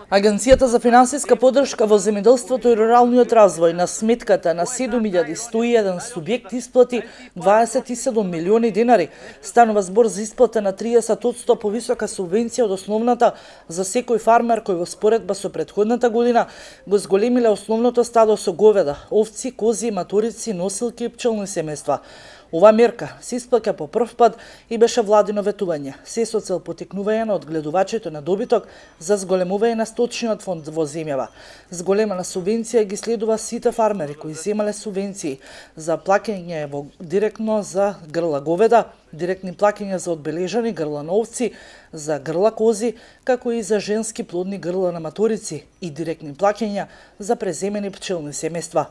Агенцијата за финансиска поддршка во земјоделството и руралниот развој на сметката на 7101 субјект исплати 27 милиони денари. Станува збор за исплата на 30% повисока субвенција од основната за секој фармер кој во споредба со претходната година го зголемиле основното стадо со говеда, овци, кози, маторици, носилки и пчелни семејства. Ова мерка се исплаќа по прв пат и беше владино ветување, се со цел потикнување на одгледувачите на добиток за зголемување на сточниот фонд во земјава. Зголемена субвенција ги следува сите фармери кои земале субвенции за плаќање директно за грла говеда, директни плаќања за одбележани грла на овци, за грла кози, како и за женски плодни грла на маторици и директни плаќања за преземени пчелни семејства.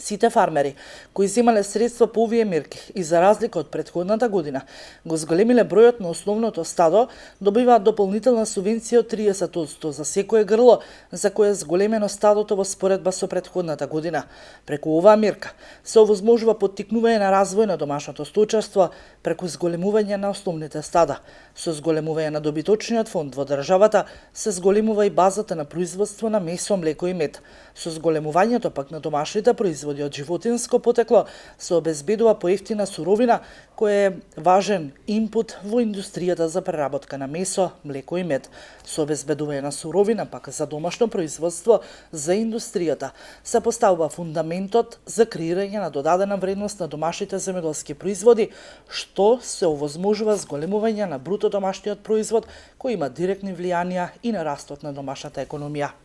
Сите фармери кои земале средства по овие мерки и за разлика од претходната година го зголемиле бројот на основното стадо, добиваат дополнителна субвенција од 30% за секое грло за кое е зголемено стадото во споредба со претходната година. Преку оваа мерка се овозможува поттикнување на развој на домашното сточарство преку зголемување на основните стада. Со зголемување на добиточниот фонд во државата се зголемува и базата на производство на месо, млеко и мед. Со зголемувањето пак на домашните производи од животинско потекло се обезбедува поевтина суровина која е важен инпут во индустријата за преработка на месо, млеко и мед. Со обезбедување на суровина пак за домашно производство за индустријата се поставува фундаментот за креирање на додадена вредност на домашните земјоделски производи, што се овозможува зголемување на бруто домашниот производ кој има директни влијанија и на растот на домашната економија.